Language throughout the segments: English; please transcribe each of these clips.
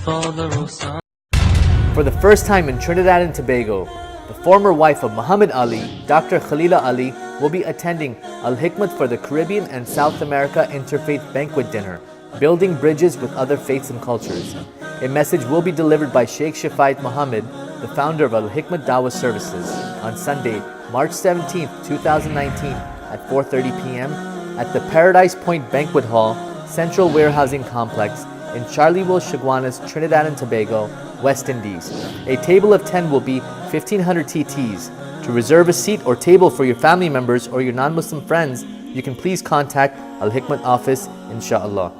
For the first time in Trinidad and Tobago, the former wife of Muhammad Ali, Dr. Khalilah Ali, will be attending Al-Hikmat for the Caribbean and South America Interfaith Banquet Dinner, building bridges with other faiths and cultures. A message will be delivered by Shaikh Shafayat Muhammad, the founder of Al-Hikmat Dawah Services, on Sunday, March 17, 2019 at 4:30 p.m. at the Paradise Point Banquet Hall, Central Warehousing Complex in Charleville, Chaguanas, Trinidad and Tobago, West Indies. A table of 10 will be 1,500 TTs. To reserve a seat or table for your family members or your non-Muslim friends, you can please contact Al-Hikmat office, inshallah.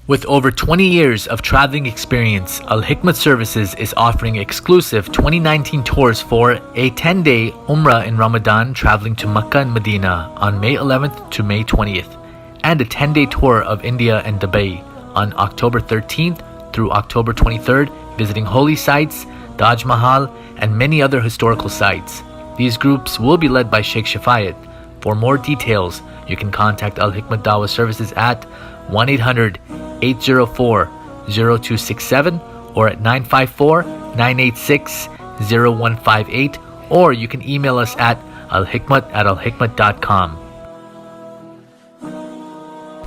With over 20 years of traveling experience, Al-Hikmat Services is offering exclusive 2019 tours for a 10-day Umrah in Ramadan traveling to Mecca and Medina on May 11th to May 20th, and a 10-day tour of India and Dubai on October 13th through October 23rd, visiting holy sites, Taj Mahal, and many other historical sites. These groups will be led by Shaikh Shafayat. For more details, you can contact Al-Hikmat Dawah Services at 1-800-804-0267 or at 954-986-0158, or you can email us at alhikmat@alhikmat.com.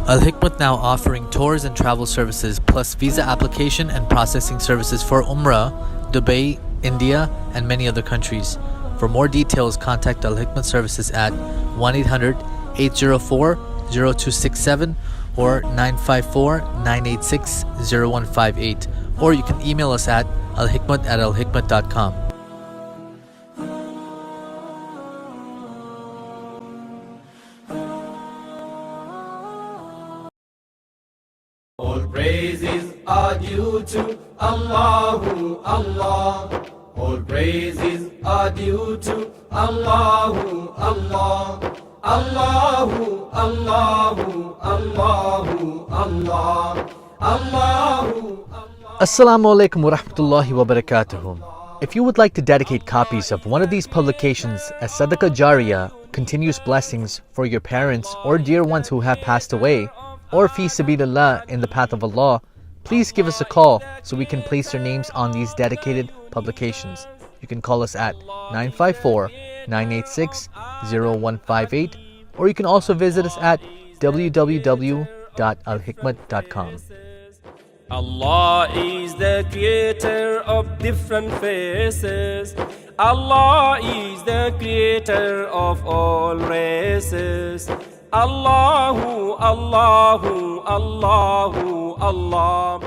Al-Hikmat now offering tours and travel services plus visa application and processing services for Umrah, Dubai, India, and many other countries. For more details, contact Al-Hikmat Services at 1-800-804-0267 or 954-986-0158, or you can email us at alhikmat@alhikmat.com. All praises are due to Allahu Allah. All praises are due to Allahu Allah. Allahu Allahu Allahu Allah. Allahu. Assalamu alaikum wa rahmatullahi wa barakatuhu. If you would like to dedicate copies of one of these publications as Sadaqah Jariyah, continuous blessings for your parents or dear ones who have passed away, or fi sabilillah, in the path of Allah, please give us a call so we can place your names on these dedicated publications. You can call us at 954-986-0158, or you can also visit us at www.alhikmat.com. Allah is the creator of different faces. Allah is the creator of all races. Allahu, Allahu, Allahu, Allah.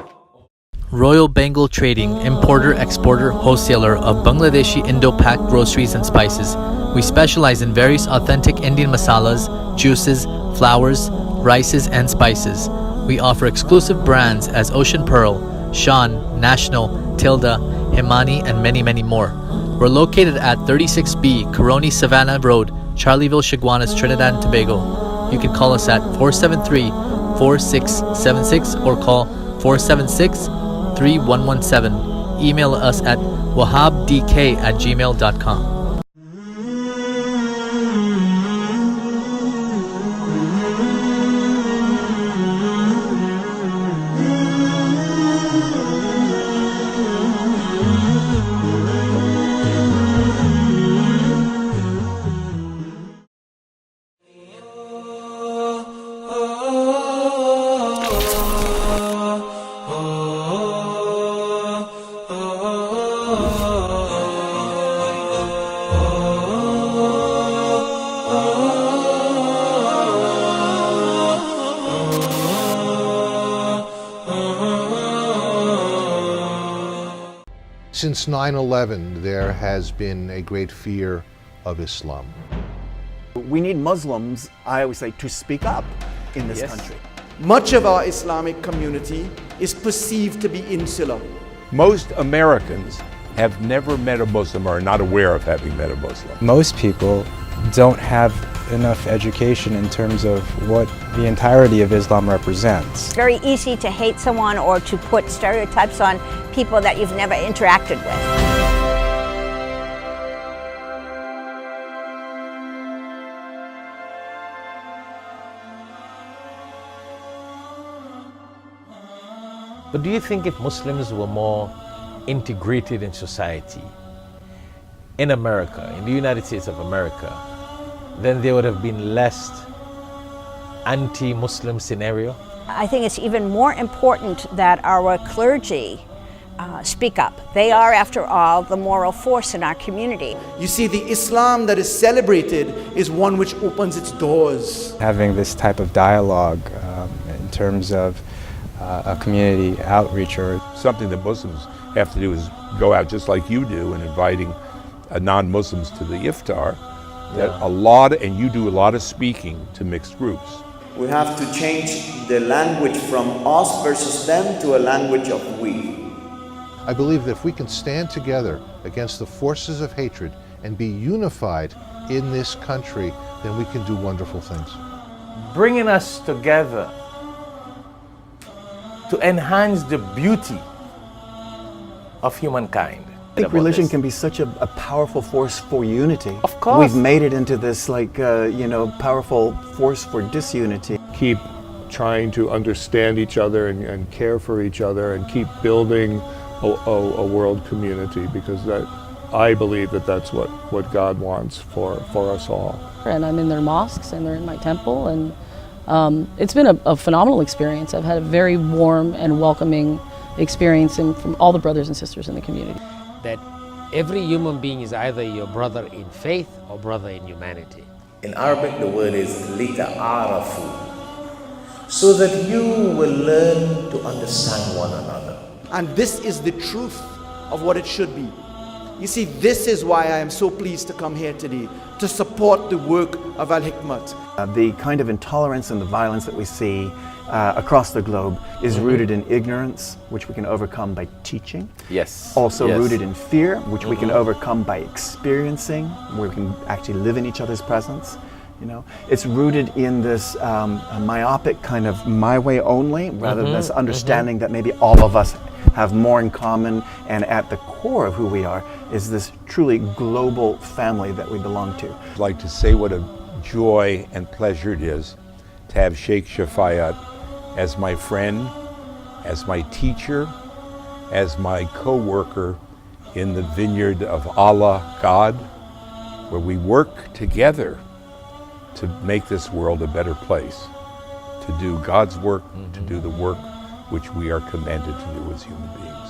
Royal Bengal Trading, importer, exporter, wholesaler of Bangladeshi Indo-Pak groceries and spices. We specialize in various authentic Indian masalas, juices, flours, rices, and spices. We offer exclusive brands as Ocean Pearl, Shan, National, Tilda, Himani, and many, many more. We're located at 36B Coroni Savannah Road, Charleville, Chaguanas, Trinidad and Tobago. You can call us at 473-4676 or call 476-3117. Email us at wahabdk@gmail.com. Since 9/11, there has been a great fear of Islam. We need Muslims, I always say, to speak up in this country. Much of our Islamic community is perceived to be insular. Most Americans have never met a Muslim or are not aware of having met a Muslim. Most people don't have enough education in terms of what the entirety of Islam represents. It's very easy to hate someone or to put stereotypes on people that you've never interacted with. But do you think if Muslims were more integrated in society, in America, in the United States of America, then there would have been less anti-Muslim scenario? I think it's even more important that our clergy speak up. They are, after all, the moral force in our community. You see, the Islam that is celebrated is one which opens its doors. Having this type of dialogue in terms of a community outreach or Something that Muslims have to do is go out just like you do and inviting non-Muslims to the iftar. And you do a lot of speaking to mixed groups. We have to change the language from us versus them to a language of we. I believe that if we can stand together against the forces of hatred and be unified in this country, then we can do wonderful things. Bringing us together to enhance the beauty of humankind. I think religion can be such a powerful force for unity. Of course. We've made it into this powerful force for disunity. Keep trying to understand each other and care for each other and keep building a world community, because I believe that's what God wants for us all. And I'm in their mosques and they're in my temple, and it's been a phenomenal experience. I've had a very warm and welcoming experience from all the brothers and sisters in the community. That every human being is either your brother in faith or brother in humanity. In Arabic, the word is lita'arafu, so that you will learn to understand one another. And this is the truth of what it should be. You see, this is why I am so pleased to come here today, to support the work of Al-Hikmat. The kind of intolerance and the violence that we see across the globe is rooted in ignorance, which we can overcome by teaching. Yes. Also yes. rooted in fear, which we can overcome by experiencing, where we can actually live in each other's presence. It's rooted in this myopic kind of my way only, rather than this understanding that maybe all of us have more in common, and at the core of who we are is this truly global family that we belong to. I'd like to say what a joy and pleasure it is to have Shaikh Shafayat as my friend, as my teacher, as my co-worker in the vineyard of Allah, God, where we work together to make this world a better place, to do God's work, to do the work which we are commanded to do as human beings.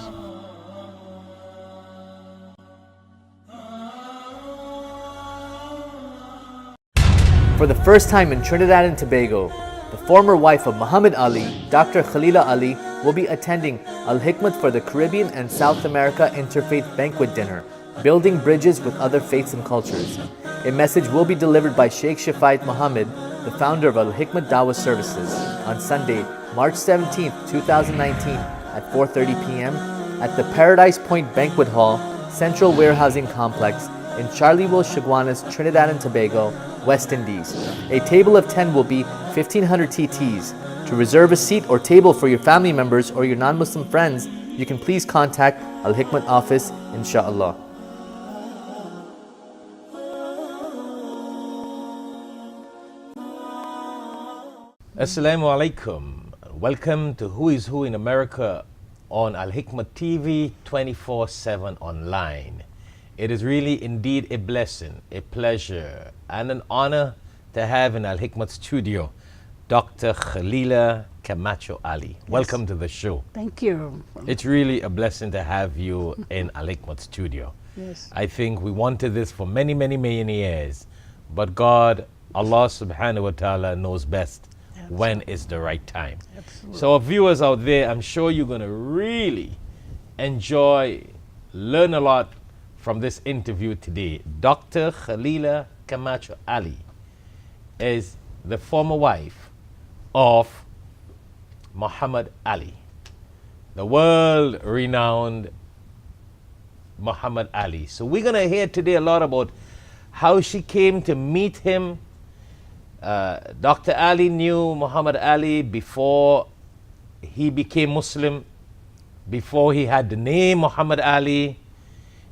For the first time in Trinidad and Tobago, the former wife of Muhammad Ali, Dr. Khalilah Ali, will be attending Al-Hikmat for the Caribbean and South America Interfaith Banquet Dinner, building bridges with other faiths and cultures. A message will be delivered by Shaikh Shafayat Muhammad, the founder of Al-Hikmat Dawah Services, on Sunday, March 17, 2019 at 4:30 p.m. at the Paradise Point Banquet Hall, Central Warehousing Complex in Charleville, Chaguanas, Trinidad and Tobago, West Indies. A table of 10 will be 1,500 TTs. To reserve a seat or table for your family members or your non-Muslim friends, you can please contact Al-Hikmat office, inshallah. Assalamu alaikum. Welcome to Who is Who in America on Al-Hikmat TV 24/7 online. It is really indeed a blessing, a pleasure, and an honor to have in Al-Hikmat studio Dr. Khalilah Camacho-Ali. Welcome to the show. Thank you. It's really a blessing to have you in Al-Hikmat studio. Yes. I think we wanted this for many, many, many years, but God, Allah subhanahu wa ta'ala knows best when is the right time. Absolutely. So our viewers out there, I'm sure you're going to really enjoy, learn a lot from this interview today. Dr. Khalilah Camacho-Ali is the former wife of Muhammad Ali, the world-renowned Muhammad Ali. So we're going to hear today a lot about how she came to meet him. Dr. Ali knew Muhammad Ali before he became Muslim, before he had the name Muhammad Ali.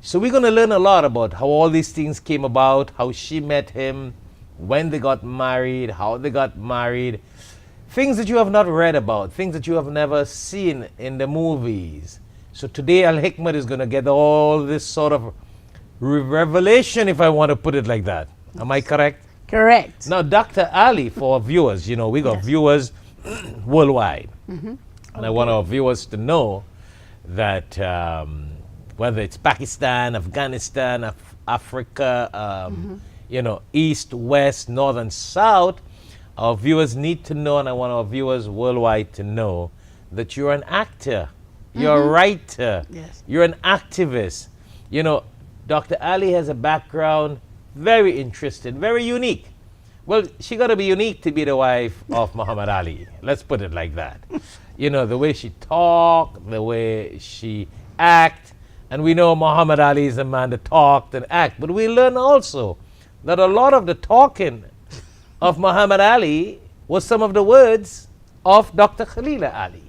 So we're going to learn a lot about how all these things came about, how she met him, when they got married, how they got married. things that you have not read about, things that you have never seen in the movies. So today Al-Hikmat is going to get all this sort of revelation, if I want to put it like that. Am I correct? Correct. Now, Dr. Ali, for our viewers, you know, we got viewers worldwide. And I want our viewers to know that whether it's Pakistan, Afghanistan, Africa, you know, East, West, North, and South, our viewers need to know, and I want our viewers worldwide to know, that you're an actor, you're a writer, you're an activist. You know, Dr. Ali has a background very interesting, very unique. Well, she got to be unique to be the wife of Muhammad Ali. Let's put it like that. You know, the way she talk, the way she act, and we know Muhammad Ali is a man that talked and act, but we learn also that a lot of the talking of Muhammad Ali was some of the words of Dr. Khalilah Ali.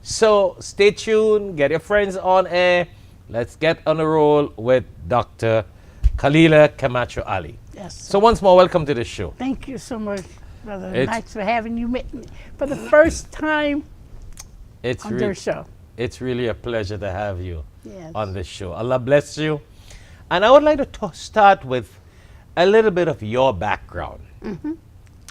So stay tuned, get your friends on air. Let's get on the roll with Dr. Khalilah Camacho-Ali. Yes. So once more, welcome to the show. Thank you so much, brother. Nice for having you for the first time on their show. It's really a pleasure to have you on this show. Allah bless you. And I would like to start with a little bit of your background.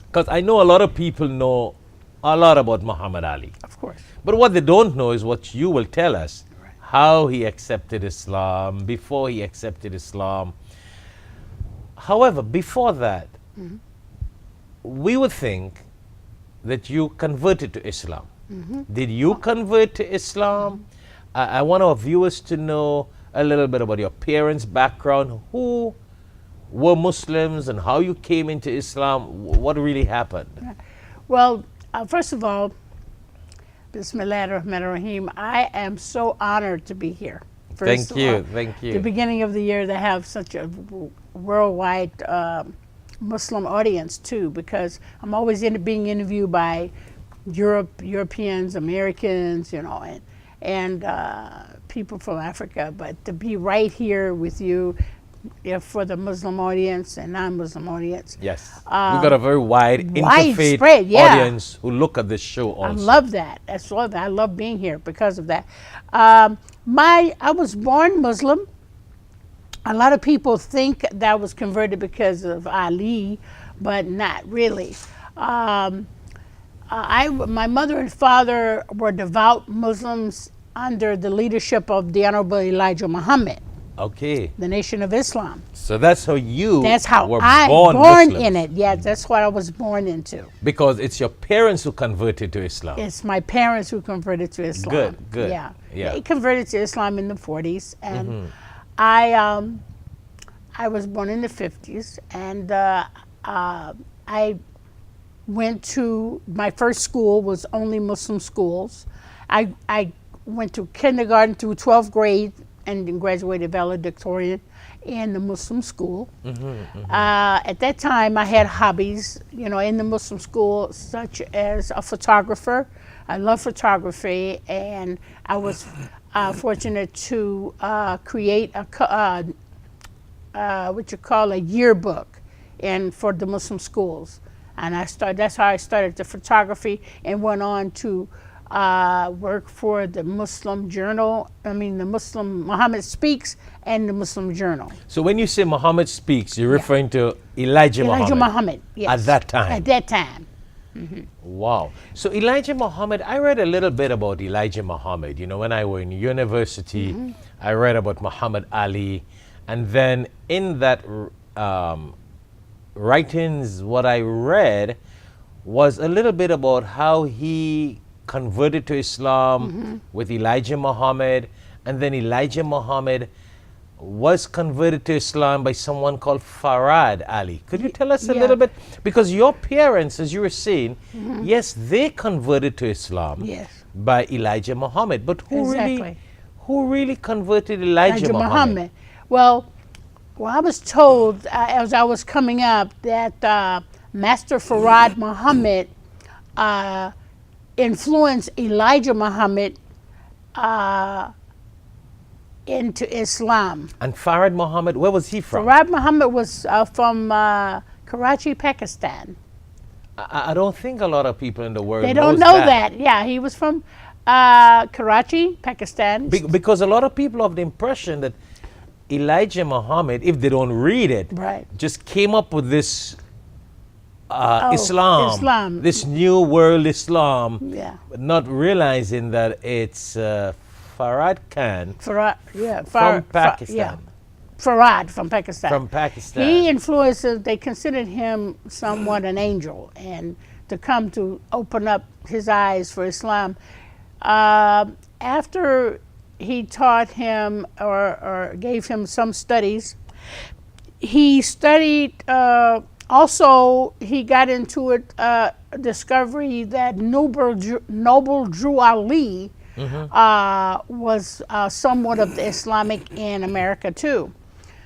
Because I know a lot of people know a lot about Muhammad Ali. Of course. But what they don't know is what you will tell us. How he accepted Islam, before he accepted Islam. However, before that, we would think that you converted to Islam. Did you convert to Islam? I want our viewers to know a little bit about your parents' background, who were Muslims and how you came into Islam, what really happened? Well, first of all, Bismillahirrahmanirrahim. I am so honored to be here. Thank you, thank you. The beginning of the year to have such a worldwide Muslim audience too, because I'm always being interviewed by Europeans, Americans, you know, and people from Africa. But to be right here with you, for the Muslim audience and non-Muslim audience. Yes, we've got a very wide interfaith audience who look at this show also. I love that. I love being here because of that. I was born Muslim. A lot of people think that I was converted because of Ali, but not really. My mother and father were devout Muslims under the leadership of the Honorable Elijah Muhammad. Okay. The Nation of Islam. So that's how you were born in it. Yeah, that's what I was born into. Because it's your parents who converted to Islam. It's my parents who converted to Islam. Good, good. Yeah. They converted to Islam in the 40s. And I was born in the 50s. And I went to, my first school was only Muslim schools. I went to kindergarten through 12th grade and then graduated valedictorian in the Muslim school. At that time, I had hobbies, you know, in the Muslim school, such as a photographer. I love photography, and I was fortunate to create a what you call a yearbook, for the Muslim schools. And that's how I started the photography, and went on to work for the Muslim Journal, the Muslim Muhammad Speaks and the Muslim Journal. So when you say Muhammad Speaks, you're referring to Elijah Muhammad? Elijah Muhammad, yes. At that time? At that time. Wow. So Elijah Muhammad, I read a little bit about Elijah Muhammad. You know, when I was in university, I read about Muhammad Ali. And then in that writings, what I read was a little bit about how he converted to Islam with Elijah Muhammad, and then Elijah Muhammad was converted to Islam by someone called Farad Ali. Could you tell us a little bit? Because your parents, as you were saying, yes, they converted to Islam by Elijah Muhammad, but who really converted Elijah Muhammad? Well, I was told as I was coming up that Master Farad Muhammad influenced Elijah Muhammad into Islam. And Farad Muhammad, where was he from? Farad Muhammad was from Karachi, Pakistan. I don't think a lot of people in the world They don't know that. Yeah, he was from Karachi, Pakistan. Because a lot of people have the impression that Elijah Muhammad, if they don't read it, just came up with this Islam, this new world Islam, not realizing that it's Farad Khan from Pakistan. Farad from Pakistan. From Pakistan. He influences, they considered him somewhat an angel, and to come to open up his eyes for Islam. After he taught him or gave him some studies, he studied, also he got into a discovery that Noble Drew Ali was somewhat of the Islamic in America too.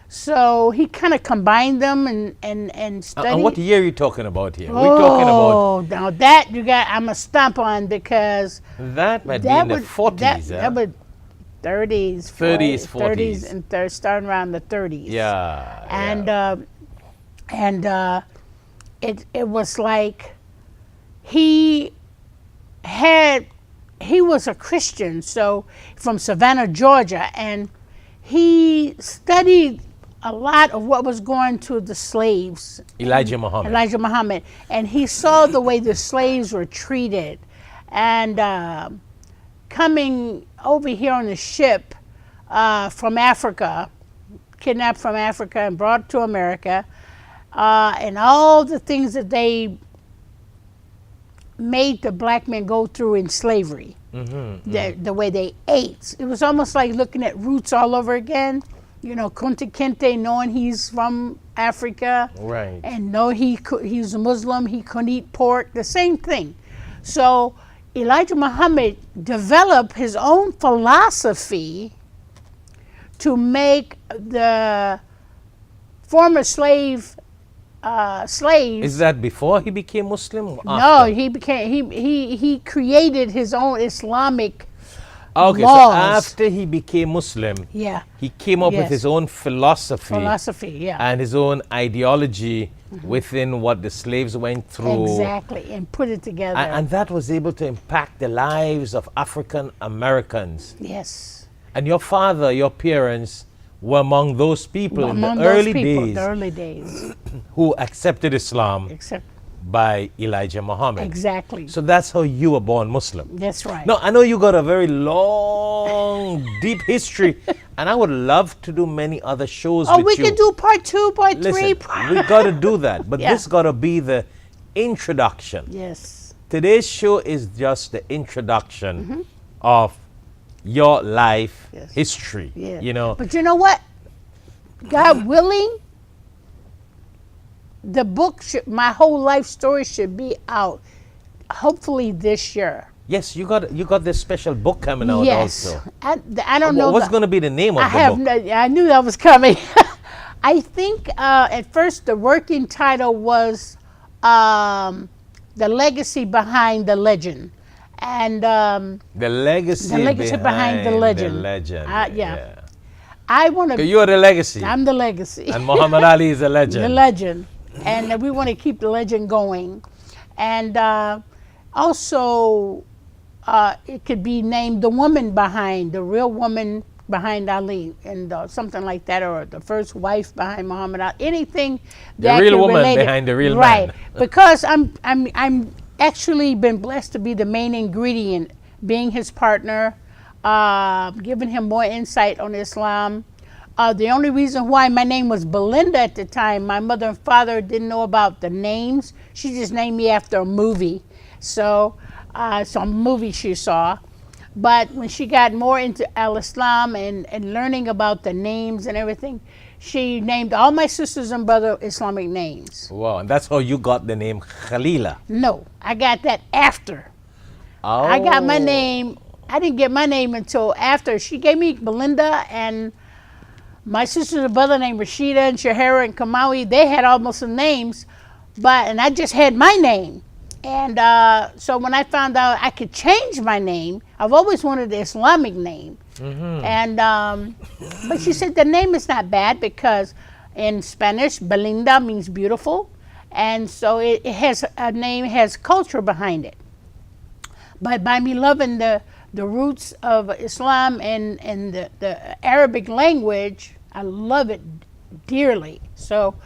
So he kind of combined them and studied. And what year are you talking about here? We're talking about. Now that I'm a stump on, because that might be in the 40s. That would 30s, 30s, 40s, and they're starting around the 30s. Yeah. And it was like he was a Christian, so from Savannah, Georgia, and he studied a lot of what was going to the slaves. Elijah Muhammad. And he saw the way the slaves were treated. And coming over here on the ship from Africa, kidnapped from Africa and brought to America, and all the things that they made the black men go through in slavery. The way they ate. It was almost like looking at roots all over again. You know, Kunta Kinte, knowing he's from Africa. Right. And know he's a Muslim, he couldn't eat pork, the same thing. So Elijah Muhammad developed his own philosophy to make the former slaves. Is that before he became Muslim? Or after? No, he created his own Islamic laws. So after he became Muslim, he came up with his own philosophy. And his own ideology within what the slaves went through. Exactly, and put it together. And that was able to impact the lives of African Americans. Yes. And your father, your parents, were among those people in the early days who accepted Islam by Elijah Muhammad. Exactly. So that's how you were born Muslim. That's right. No, I know you got a very long, deep history, and I would love to do many other shows with you. Oh, we can do part 2, part 3. We got to do that, but this got to be the introduction. Yes. Today's show is just the introduction of your life history. You know. But you know what? God willing, the book, my whole life story, should be out hopefully this year. Yes, you got this special book coming out also. I don't know. What's going to be the name of the book? I knew that was coming. I think at first the working title was The Legacy Behind the Legend. And the legacy behind the legend. I want to. You're the legacy. I'm the legacy. And Muhammad Ali is a legend. The legend, and we want to keep the legend going. And also, it could be named the woman behind, the real woman behind Ali, and something like that, or the first wife behind Muhammad Ali. Anything that the real woman behind the real man. Right, because I'm actually been blessed to be the main ingredient, being his partner, giving him more insight on Islam. The only reason why my name was Belinda at the time, my mother and father didn't know about the names. She just named me after a movie, so some movie she saw. But when she got more into Al-Islam and learning about the names and everything, she named all my sisters and brother Islamic names. Wow, and that's how you got the name Khalilah. No, I got that after. Oh. I got my name, I didn't get my name until after. She gave me Belinda, and my sisters and brother named Rashida and Shahara and Kamawi, they had almost some names, and I just had my name. And so when I found out I could change my name, I've always wanted the Islamic name. And but she said the name is not bad, because in Spanish, Belinda means beautiful, And so it has a name, has culture behind it. But by me loving the roots of Islam and the Arabic language, I love it dearly. So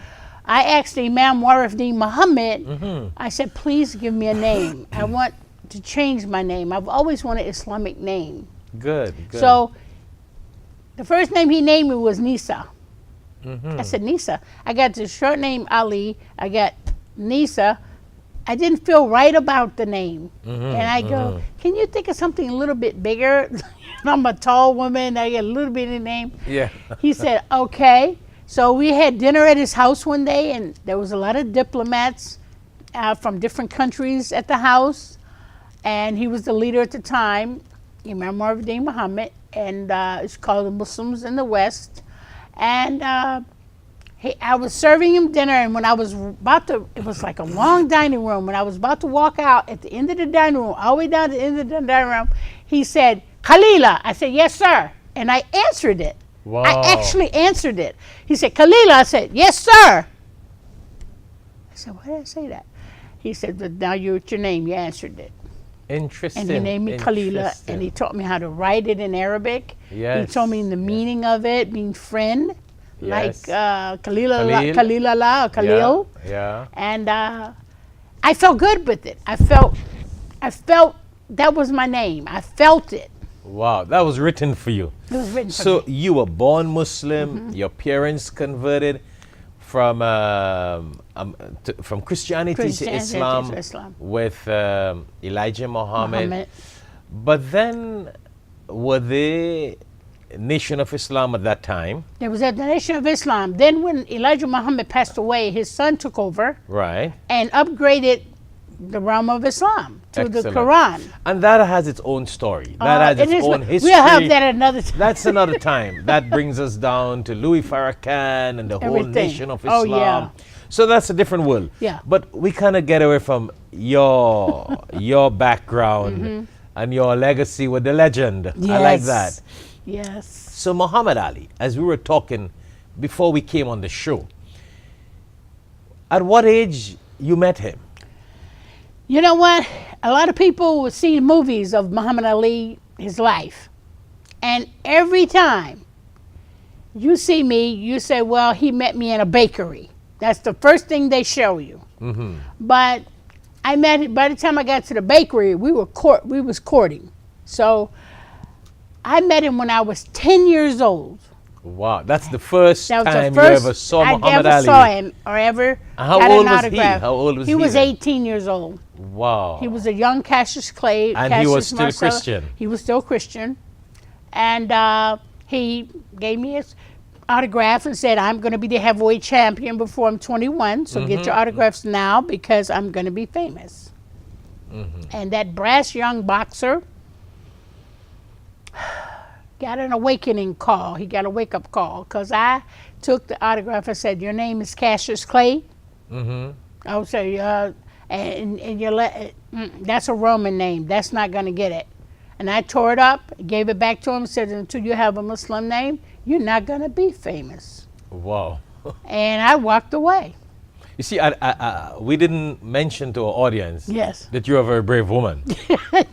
I asked Imam Warifdeen Muhammad, I said, please give me a name. I want to change my name. I've always wanted an Islamic name. Good. So the first name he named me was Nisa. I said, Nisa. I got the short name Ali. I got Nisa. I didn't feel right about the name. And I go, can you think of something a little bit bigger? I'm a tall woman. I get a little bit of a name. Yeah. He said, okay. So we had dinner at his house one day, and there was a lot of diplomats from different countries at the house. And he was the leader at the time, Imam Warifdeen Muhammad, and it's called the Muslims in the West. And I was serving him dinner, and when I was about to, it was like a long dining room. When I was about to walk out at the end of the dining room, all the way down to the end of the dining room, he said, Khalilah. I said, yes, sir. And I answered it. Wow. I actually answered it. He said, Khalilah. I said, yes, sir. I said, why did I say that? He said, but now your name, you answered it. Interesting. And he named me Khalilah, and he taught me how to write it in Arabic. Yes. He told me the meaning of it, mean friend, like Yes. Khalilah or Khalil. Yeah. And I felt good with it. I felt that was my name. I felt it. Wow, that was written for you. It was written for So me. you were born Muslim. Your parents converted from Christianity to Islam, with Elijah Muhammad. But then, were they Nation of Islam at that time? There was a Nation of Islam. Then when Elijah Muhammad passed away, his son took over Right. and upgraded the realm of Islam to the Excellent. Quran. And that has its own story. That has It its is, own but history. we'll have that another time. That's another time. That brings us down to Louis Farrakhan and the whole Everything. Nation of Oh, Islam. yeah. So that's a different world. Yeah. But we kind of get away from your background and your legacy with the legend. I like that. Yes. So Muhammad Ali, as we were talking before we came on the show, at what age you met him? You know what? A lot of people would see movies of Muhammad Ali, his life. And every time you see me, you say, well, he met me in a bakery. That's the first thing they show you. But I met, by the time I got to the bakery, we was courting. So I met him when I was 10 years old. Wow, that's the first That was time the first you ever saw Muhammad I ever Ali. saw him or ever How got old an was he? autograph. How old was he He was then? 18 years old. Wow. He was a young Cassius Clay. And he Cassius was still Marcella. Christian. He was still Christian. And he gave me his autograph and said, I'm going to be the heavyweight champion before I'm 21. So get your autographs now because I'm going to be famous. And that brass young boxer got an awakening call. He got a wake-up call because I took the autograph and said, your name is Cassius Clay? I would say, and that's a Roman name. That's not going to get it. And I tore it up, gave it back to him, and said, until you have a Muslim name, you're not going to be famous. Wow. And I walked away. You see, we didn't mention to our audience Yes. that you're a very brave woman.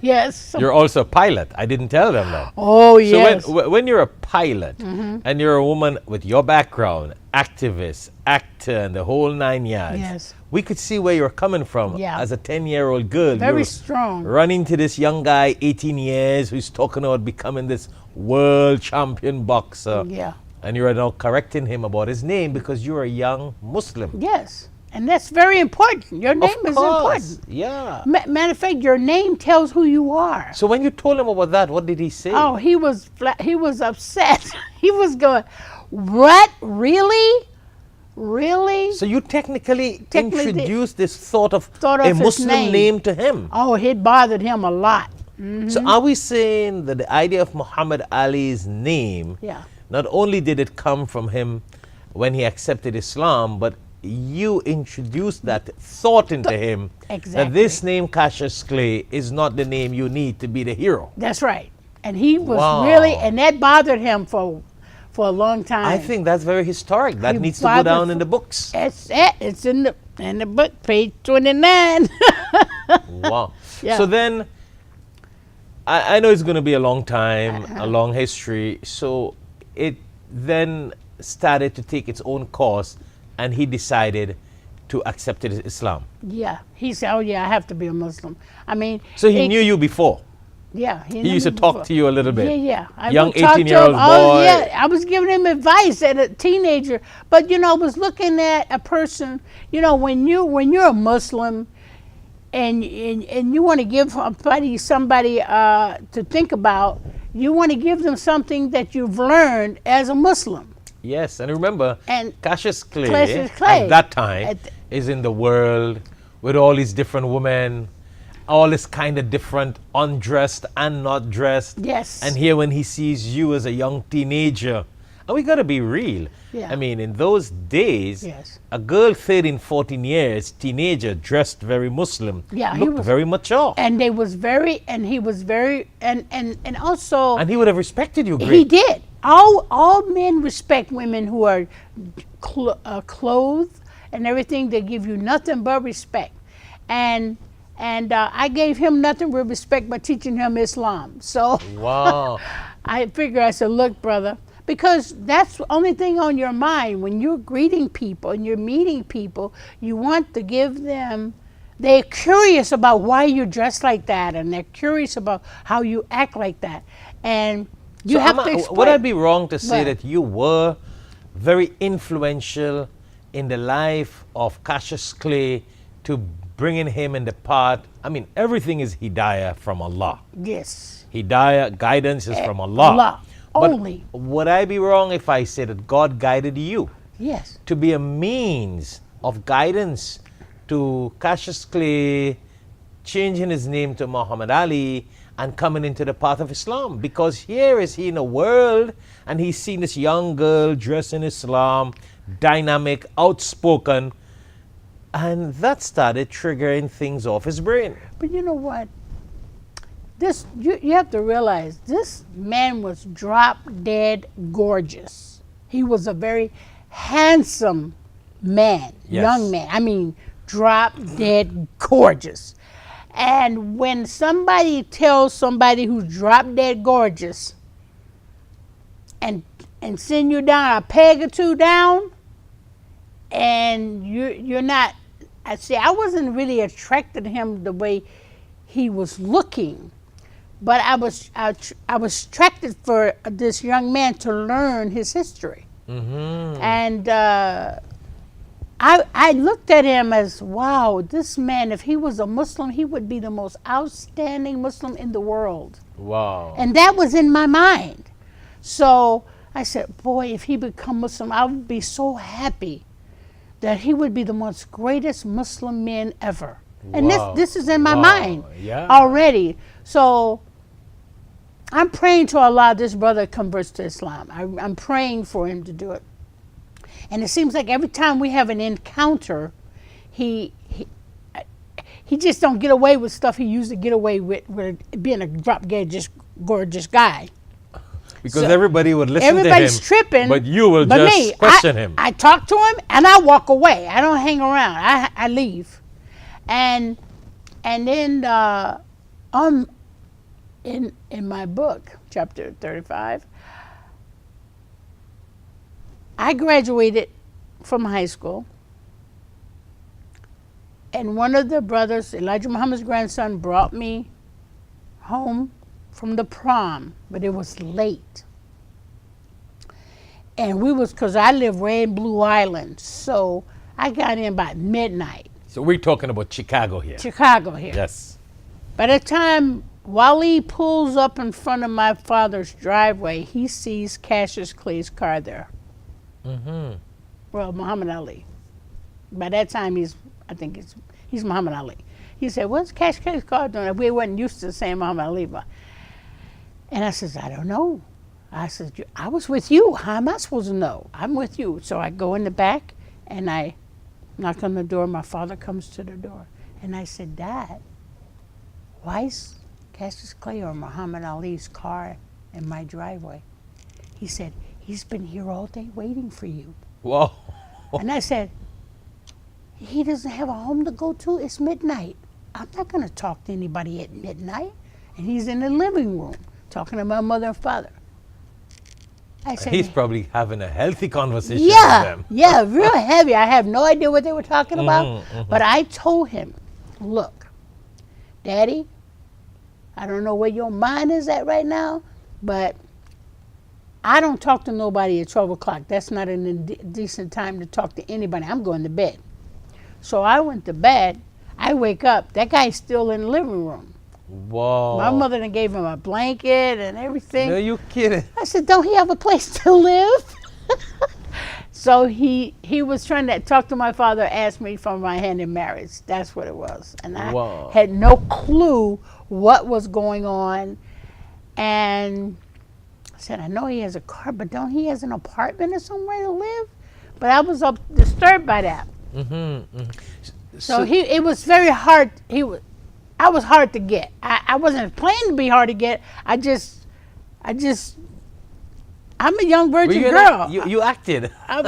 Yes. You're also a pilot. I didn't tell them that. Oh, yes. So when you're a pilot and you're a woman with your background, activist, actor, and the whole 9 yards, Yes. we could see where you're coming from as a 10-year-old girl. Very You're strong. Running to this young guy, 18 years, who's talking about becoming this world champion boxer. Yeah. And you're now correcting him about his name because you're a young Muslim. Yes. And that's very important. Your name is important. Yeah. Matter of fact, your name tells who you are. So when you told him about that, what did he say? Oh, he was upset. He was going, what? Really? Really? So you technically introduced this thought of a his Muslim name to him. Oh, it bothered him a lot. So are we saying that the idea of Muhammad Ali's name, not only did it come from him when he accepted Islam, but you introduced that thought into him that this name, Cassius Clay, is not the name you need to be the hero. That's right. And he was really, and that bothered him for for a long time. I think that's very historic. That He needs to go bothered down for- in the books. It's it. It's in the book, page 29. Wow. Yeah. So then, I know it's going to be a long time, a long history. So it then started to take its own course, and he decided to accept Islam. Yeah, he said, "Oh yeah, I have to be a Muslim." I mean, So he knew you before. Yeah, He used to talk to you a little bit. Yeah, I Young would talk to him. 18-year-old Oh, boy. yeah, I was giving him advice as a teenager, but I was looking at a person. When you're a Muslim, and you want to give somebody to think about, you want to give them something that you've learned as a Muslim. Yes, and remember, And Cassius Clay, Cassius Clay. at that time is in the world with all these different women, all this kind of different undressed and not dressed. Yes. And here when he sees you as a young teenager, and we got to be real. Yeah. I mean, in those days, Yes. a girl 13, 14 years, teenager, dressed very Muslim, Yeah, he looked was- very mature. And he was very, and also. And he would have respected you great. He did. All men respect women who are clothed and everything. They give you nothing but respect, and I gave him nothing but respect by teaching him Islam. So Wow. I figure, I said, look, brother, because that's the only thing on your mind when you're greeting people and you're meeting people. You want to give them. They're curious about why you're dressed like that, and they're curious about how you act like that, and you So have am to I- explain. would I be wrong to say What? that you were very influential in the life of Cassius Clay to bringing him in the path? I mean, everything is hidayah from Allah. Yes. Hidayah, guidance is from Allah. Allah But only. would I be wrong if I say that God guided you Yes. to be a means of guidance to Cassius Clay changing his name to Muhammad Ali and coming into the path of Islam? Because here is he in a world and he's seen this young girl dressed in Islam, dynamic, outspoken, and that started triggering things off his brain. But you know what? This you have to realize this man was drop dead gorgeous. He was a very handsome man, Yes. young man. I mean, drop dead gorgeous. And when somebody tells somebody who's drop dead gorgeous and send you down a peg or two down, and you're not. I wasn't really attracted to him the way he was looking, but I was attracted for this young man to learn his history. Mm-hmm. And I looked at him as, wow, this man, if he was a Muslim, he would be the most outstanding Muslim in the world. Wow. And that was in my mind. So I said, boy, if he become Muslim, I would be so happy that he would be the most greatest Muslim man ever. And Wow. this is in my Wow. mind Yeah. already. So I'm praying to Allah this brother converts to Islam. I'm praying for him to do it. And it seems like every time we have an encounter, he just don't get away with stuff he used to get away with being a gorgeous guy. Because So everybody would listen to him. everybody's tripping, But you will but just me, question him. I talk to him and I walk away. I don't hang around. I leave. And then in my book, chapter 35, I graduated from high school, and one of the brothers, Elijah Muhammad's grandson, brought me home from the prom, but it was late. And because I live way in Blue Island, so I got in by midnight. So we're talking about Chicago here. Chicago here. Yes. By the time Wally pulls up in front of my father's driveway, he sees Cassius Clay's car there. Mm-hmm. Well, Muhammad Ali. By that time, he's Muhammad Ali. He said, "What's Cassius Clay's car doing?" We wasn't used to saying Muhammad Ali, and I says, "I don't know." I said, "I was with you. How am I supposed to know? I'm with you." So I go in the back and I knock on the door. My father comes to the door, and I said, "Dad, why is Cassius Clay or Muhammad Ali's car in my driveway?" He said, he's been here all day waiting for you. Whoa. And I said, he doesn't have a home to go to. It's midnight. I'm not going to talk to anybody at midnight. And he's in the living room talking to my mother and father. I said, He's probably having a healthy conversation yeah, with them. yeah, real heavy. I have no idea what they were talking about. But I told him, look, Daddy, I don't know where your mind is at right now, but I don't talk to nobody at 12 o'clock. That's not a decent time to talk to anybody. I'm going to bed. So I went to bed. I wake up. That guy's still in the living room. Whoa. My mother done gave him a blanket and everything. No, you kidding. I said, don't he have a place to live? So he was trying to talk to my father, ask me for my hand in marriage. That's what it was. And I Whoa. had no clue what was going on. And I said, I know he has a car, but don't he has an apartment or somewhere to live? But I was disturbed by that. So it was very hard. I was hard to get. I wasn't planning to be hard to get. I'm a young virgin girl. You acted. I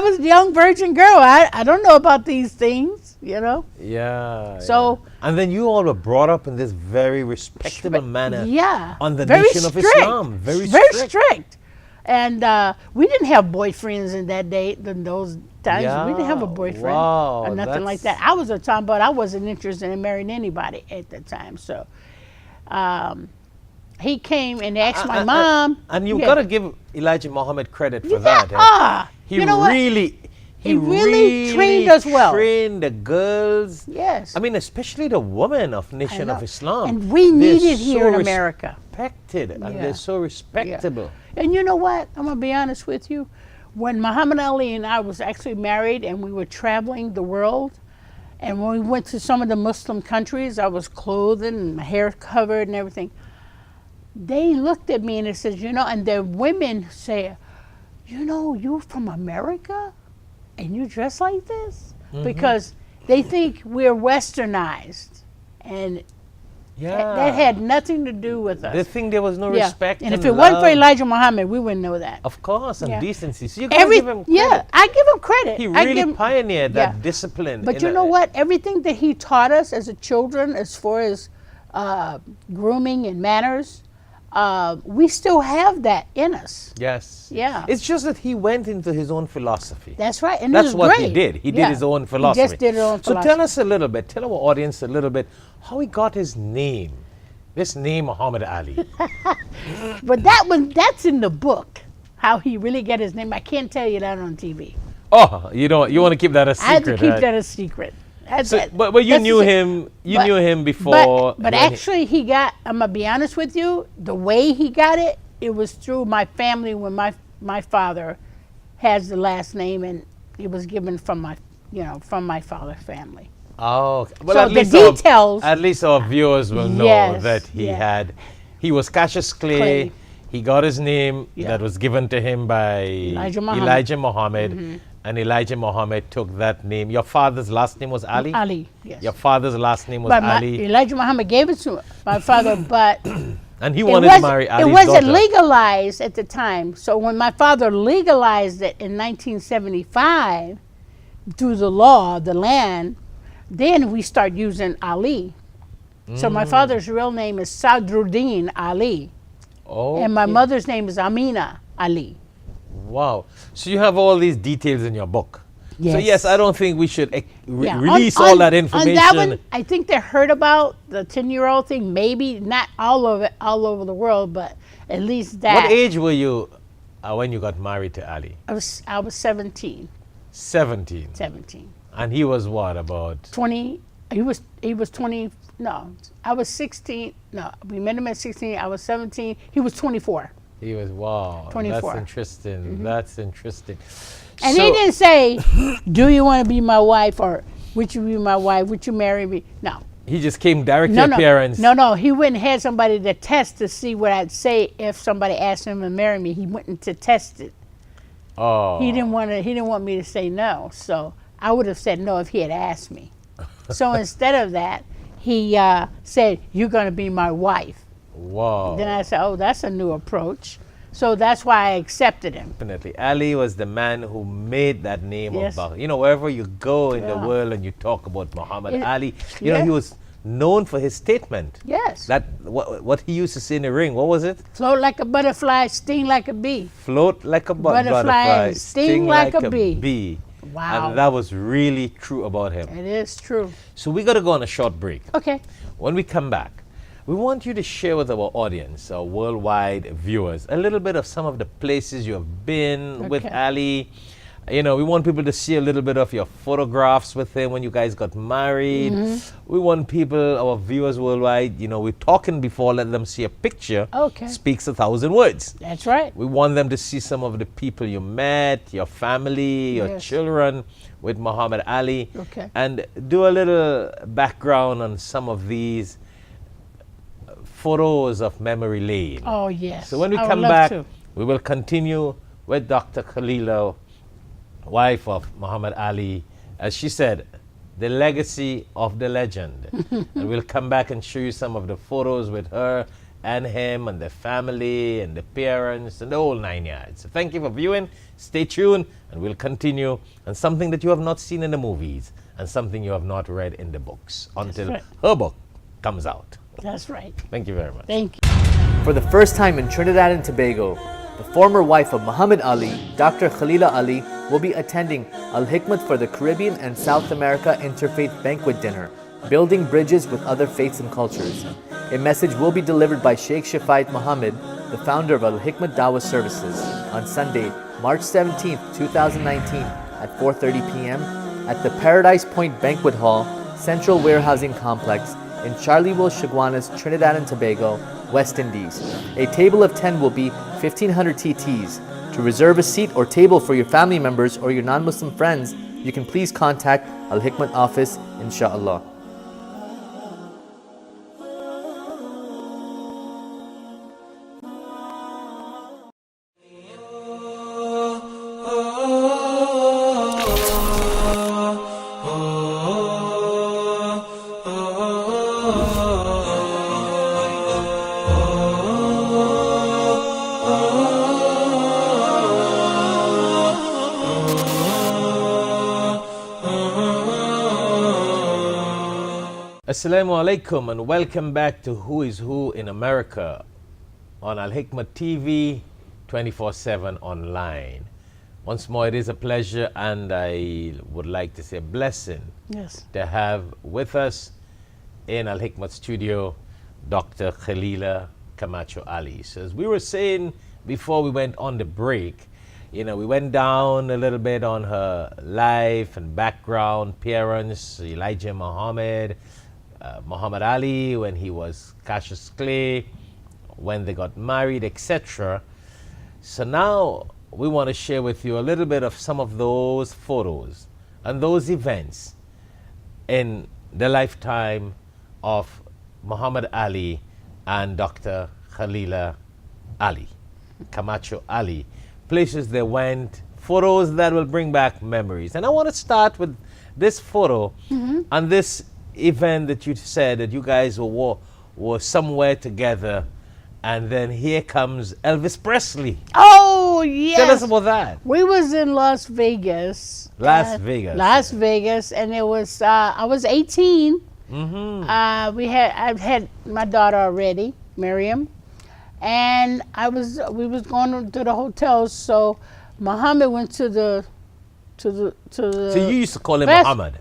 was a young virgin girl. I don't know about these things, you know. Yeah. So. And then you all were brought up in this very respectable manner. Yeah. On the very nation of strict. Islam. Very strict. And we didn't have boyfriends in those times. Yeah. We didn't have a boyfriend Wow, or nothing like that. I was a tomboy. I wasn't interested in marrying anybody at that time. So he came and asked my mom. And you've got to give Elijah Muhammad credit for that. You know what? He really trained us well. Trained the girls. Yes. I mean, especially the women of Nation of Islam. And we need it here in America. Respected, and they're so respectable. Yeah. And you know what? I'm going to be honest with you. When Muhammad Ali and I was actually married and we were traveling the world, and when we went to some of the Muslim countries, I was clothed and my hair covered and everything. They looked at me and they said, you know, and the women say, you know, you're from America and you dress like this? Because they think we're westernized. And that had nothing to do with us. They think there was no respect and if it wasn't for Elijah Muhammad, we wouldn't know that. Of course, and decency. So you gotta give him credit. Yeah, I give him credit. He really pioneered that discipline. But you know what? Everything that he taught us as a children, as far as grooming and manners, we still have that in us. Yes. Yeah. It's just that he went into his own philosophy. That's right. And that's it was what great. he did. He did his own philosophy. He just did his own philosophy. So tell us a little bit, tell our audience a little bit how he got his name. This name, Muhammad Ali. But that's in the book, how he really got his name. I can't tell you that on TV. Oh, you want to keep that a secret. I had to keep that a secret. But you knew him. You knew him before. But actually, he got. I'm gonna be honest with you. The way he got it, it was through my family. When my father has the last name, and it was given from my father's family. Oh, well, so at least the details. At least our viewers will know that he was Cassius Clay. He got his name that was given to him by Elijah Muhammad. And Elijah Muhammad took that name. Your father's last name was Ali? Ali, yes. Your father's last name was Ali? Elijah Muhammad gave it to my father, but... And he wanted to marry Ali's daughter. It wasn't legalized at the time. So when my father legalized it in 1975, through the law, the land, then we start using Ali. So my father's real name is Sadruddin Ali. Oh. And my mother's name is Amina Ali. Wow. So you have all these details in your book. Yes. So yes, I don't think we should release all that information. On that one, I think they heard about the 10-year-old thing, maybe not all of it, all over the world, but at least that. What age were you when you got married to Ali? I was 17. 17? 17. And he was what, about? 20. He was 20. No, I was 16. No, we met him at 16. I was 17. He was 24. He was, wow. 24. That's interesting. That's interesting. And he didn't say, do you want to be my wife, or would you be my wife? Would you marry me? No. He just came direct to your parents. No. He went and had somebody to test to see what I'd say if somebody asked him to marry me. He went to test it. Oh. He didn't want me to say no. So I would have said no if he had asked me. So instead of that, he said, you're going to be my wife. Wow. Then I said, oh, that's a new approach. So that's why I accepted him. Definitely. Ali was the man who made that name Yes. of, you know, wherever you go in the Yeah. world and you talk about Muhammad It- Ali, you know, yeah. he was known for his statement. Yes. That what he used to say in the ring, what was it? Float like a butterfly, sting like a bee. Float like a Butterfly, sting like a bee. Wow. And that was really true about him. It is true. So we got to go on a short break. Okay. When we come back, we want you to share with our audience, our worldwide viewers, a little bit of some of the places you have been with Okay. Ali. You know, we want people to see a little bit of your photographs with him when you guys got married. Mhm. We want people, our viewers worldwide, you know, we're talking before, let them see a picture. Okay. Speaks 1,000 words. That's right. We want them to see some of the people you met, your family, your Yes. children with Muhammad Ali. Okay. And do a little background on some of these photos of memory lane. Oh, yes. So when we I would come love back, to. we will continue with Dr. Khalilah, wife of Muhammad Ali. As she said, the legacy of the legend. And we'll come back and show you some of the photos with her and him and the family and the parents and the whole 9 yards. So thank you for viewing. Stay tuned and we'll continue on something that you have not seen in the movies and something you have not read in the books until right. her book comes out. That's right. Thank you very much. Thank you. For the first time in Trinidad and Tobago, the former wife of Muhammad Ali, Dr. Khalilah Ali, will be attending Al-Hikmat for the Caribbean and South America Interfaith Banquet Dinner, building bridges with other faiths and cultures. A message will be delivered by Shaikh Shafayat Muhammad, the founder of Al-Hikmat Dawah Services, on Sunday, March 17, 2019 at 4:30 p.m. at the Paradise Point Banquet Hall, Central Warehousing Complex in Charleville, Chaguanas, Trinidad and Tobago, West Indies. A table of 10 will be 1,500 TTs. To reserve a seat or table for your family members or your non-Muslim friends, you can please contact Al-Hikmat office, inshallah. Assalamu alaikum and welcome back to Who is Who in America on Al-Hikmat TV 24/7 online. Once more, it is a pleasure and I would like to say a blessing Yes. to have with us in Al-Hikmat studio Dr. Khalilah Camacho-Ali. So as we were saying before we went on the break, you know, we went down a little bit on her life and background, parents, Elijah Muhammad, Muhammad Ali when he was Cassius Clay, when they got married, etc. So now we want to share with you a little bit of some of those photos and those events in the lifetime of Muhammad Ali and Dr. Khalilah Ali, Camacho-Ali. Places they went, photos that will bring back memories. And I want to start with this photo and this event that you said that you guys were somewhere together, and then here comes Elvis Presley. Oh, yes. Tell us about that. We was in Las Vegas. Las Vegas. Las Vegas, and it was I was 18. Mm-hmm. I had my daughter already, Miriam, and we was going to the hotel. So Muhammad went to the. So you used to call him best- Muhammad.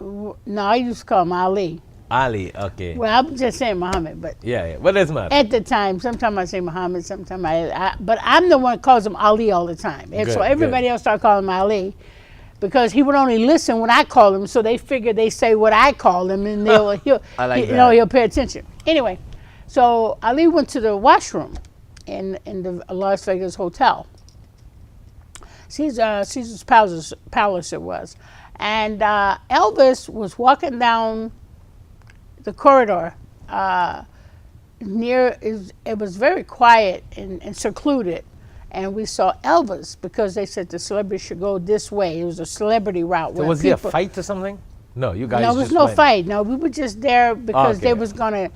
No, I used to call him Ali. Ali, okay. Well, I'm just saying Muhammad, but Yeah. What does matter? at the time, sometimes I say Muhammad, sometimes but I'm the one that calls him Ali all the time. And so Good, everybody good. else started calling him Ali because he would only listen when I call him, so they figure they say what I call him, and he'll I like you know, that. he'll pay attention. Anyway, so Ali went to the washroom in the Las Vegas hotel. Caesar's Palace it was. And Elvis was walking down the corridor it was very quiet and secluded. And we saw Elvis because they said the celebrity should go this way. It was a celebrity route. So where was there a people- fight or something? No, you guys No, there was just no went. fight. No, we were just there because Okay. they was going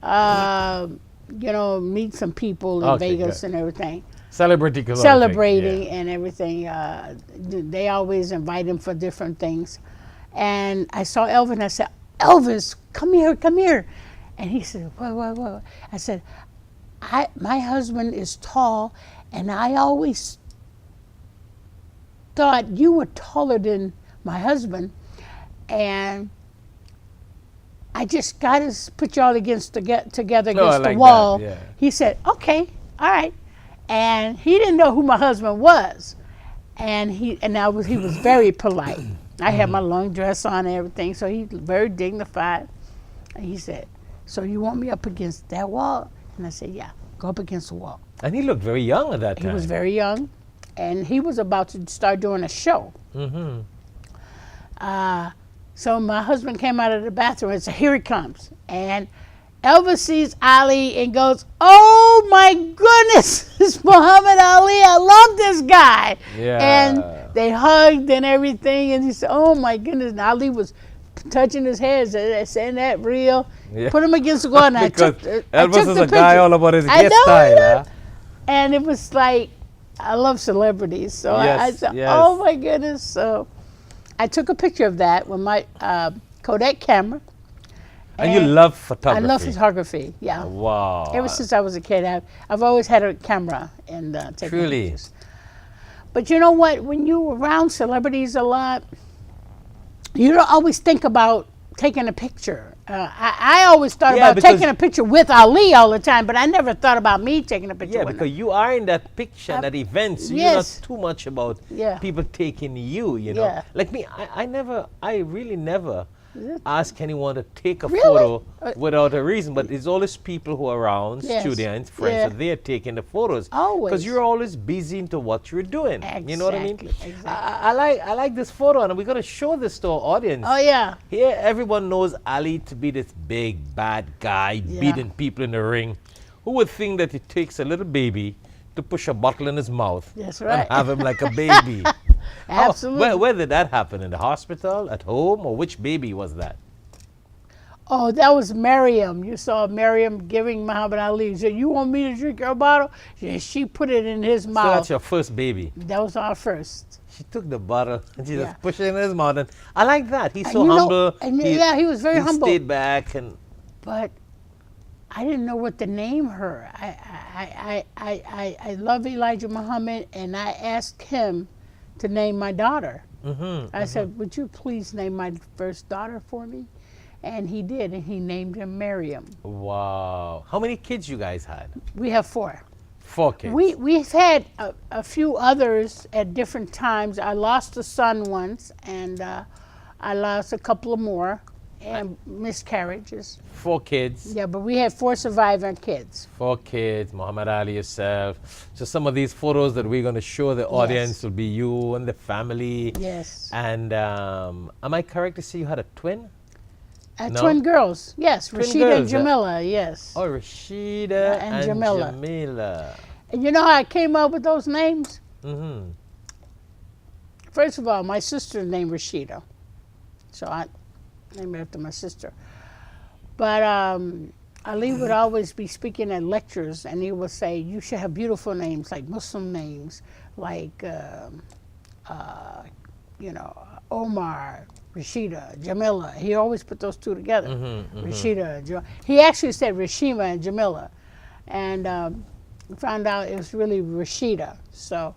to, meet some people in Okay, Vegas good. and everything. Celebrity clothing, celebrating yeah. and everything. They always invite him for different things. And I saw Elvis and I said, Elvis, come here, come here. And he said, what? I said, my husband is tall, and I always thought you were taller than my husband, and I just got to put y'all together against the wall. That, yeah. He said, okay, all right. And he didn't know who my husband was. And he was very polite. I had my long dress on and everything, so he was very dignified. And he said, so you want me up against that wall? And I said, yeah, go up against the wall. And he looked very young at that time. He was very young, and he was about to start doing a show. Mm-hmm. So my husband came out of the bathroom and said, here he comes. And Elvis sees Ali and goes, oh my goodness, it's Muhammad Ali. I love this guy. Yeah. And they hugged and everything. And he said, oh my goodness. And Ali was touching his head, saying that real. Yeah. Put him against the wall. And because I Elvis took is the a guy picture. all about his I know, hairstyle. Huh? And it was like, I love celebrities. So I said, oh my goodness. So I took a picture of that with my Kodak camera. And you love photography. I love photography, yeah. Wow. Ever since I was a kid, I've always had a camera and taking Truly. pictures. But you know what? When you're around celebrities a lot, you don't always think about taking a picture. I always thought about taking a picture with Ali all the time, but I never thought about me taking a picture with him. Because you are in that picture, that event, so you're not too much about people taking you, you know. Yeah. Like me, I really never ask anyone to take a Really? photo without a reason, but it's always people who are around, Yes. students, friends, so they're taking the photos. Always. Because you're always busy into what you're doing. You know what I mean? Exactly. I like this photo, and we're going to show this to our audience. Oh, yeah. Here, everyone knows Ali to be this big, bad guy beating people in the ring. Who would think that it takes a little baby to push a bottle in his mouth That's right. and have him like a baby? Absolutely. Where did that happen? In the hospital, at home, or which baby was that? Oh, that was Miriam. You saw Miriam giving Muhammad Ali. She said, you want me to drink your bottle? She put it in his mouth. So that's your first baby. That was our first. She took the bottle and she just pushed it in his mouth. And I like that. He's so You know, humble. and he was very humble. He stayed back and. But I didn't know what to name her. I love Elijah Muhammad, and I asked him to name my daughter. I said, would you please name my first daughter for me? And he did, and he named her Miriam. Wow. How many kids you guys had? We have 4. 4 kids. We've had a few others at different times. I lost a son once, and I lost a couple of more, and miscarriages. 4 kids. Yeah, but we had 4 surviving kids. 4 kids, Muhammad Ali yourself. So some of these photos that we're going to show the audience will be you and the family. Yes. And am I correct to say you had a twin? No? Twin girls, yes. Twin Rashida girls, and Jamila, yes. Oh, Rashida and Jamila. Jamila. And you know how I came up with those names? Mm-hmm. First of all, my sister's named Rashida. So I named her after my sister. But Ali would always be speaking at lectures, and he would say, you should have beautiful names, like Muslim names, like, Omar, Rashida, Jamila. He always put those 2 together. Rashida. He actually said Rashima and Jamila. And we found out it was really Rashida. So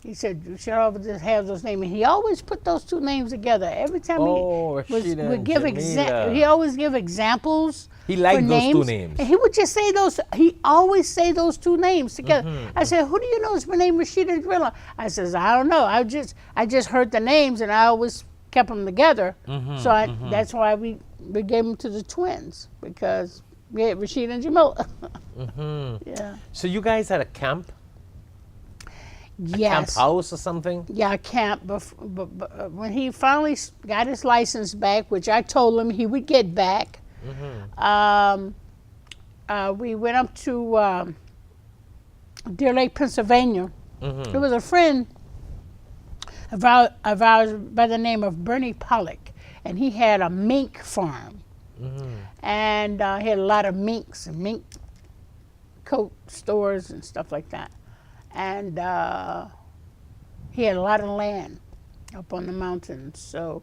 he said, you should always just have those names. And he always put those 2 names together. Every time would give he always give examples. He liked those names, 2 names. And he would just say he always say those 2 names together. I said, who do you know is my name Rashida and Jamila? I says, I don't know. I just heard the names, and I always kept them together. So that's why we gave them to the twins, because we had Rashida and Jamila. Yeah. So you guys had a camp? Yes. A camp house or something? Yeah, a camp. But when he finally got his license back, which I told him he would get back, we went up to Deer Lake, Pennsylvania. There was a friend of ours by the name of Bernie Pollock, and he had a mink farm. And he had a lot of minks and mink coat stores and stuff like that. And he had a lot of land up on the mountains. So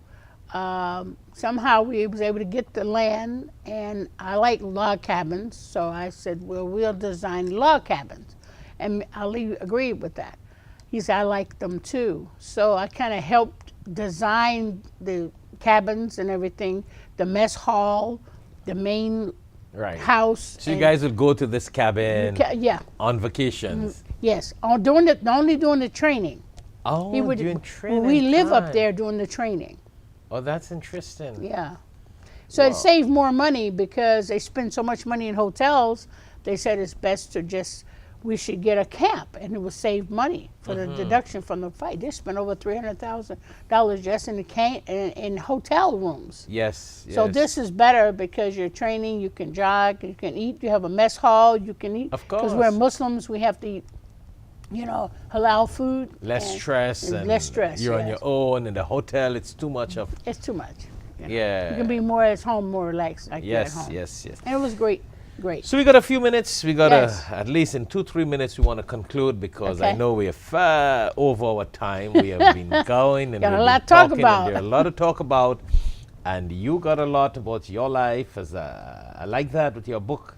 somehow we was able to get the land, and I like log cabins. So I said, well, we'll design log cabins. And Ali agreed with that. He said, I like them too. So I kind of helped design the cabins and everything, the mess hall, the main house. So you guys would go to this cabin on vacations? Yes, only doing the training. Oh, doing training. We live up there doing the training. Oh, that's interesting. Yeah. So it saved more money because they spend so much money in hotels. They said it's best to we should get a camp, and it would save money for the deduction from the fight. They spent over $300,000 just in hotel rooms. Yes. So this is better because you're training, you can jog, you can eat, you have a mess hall, you can eat. Of course. Because we're Muslims, we have to eat, halal food. Less stress. And less stress. You're on your own in the hotel. It's too much of. It's too much. Yeah. You can be more at home, more relaxed like you're at home. Yes. And it was great. So we got a few minutes. We got at least in 2-3 minutes we want to conclude because I know we are far over our time. We have been going and got we've a lot been to talk talking, about. and there are a lot to talk about. And you got a lot about your life. I like that with your book,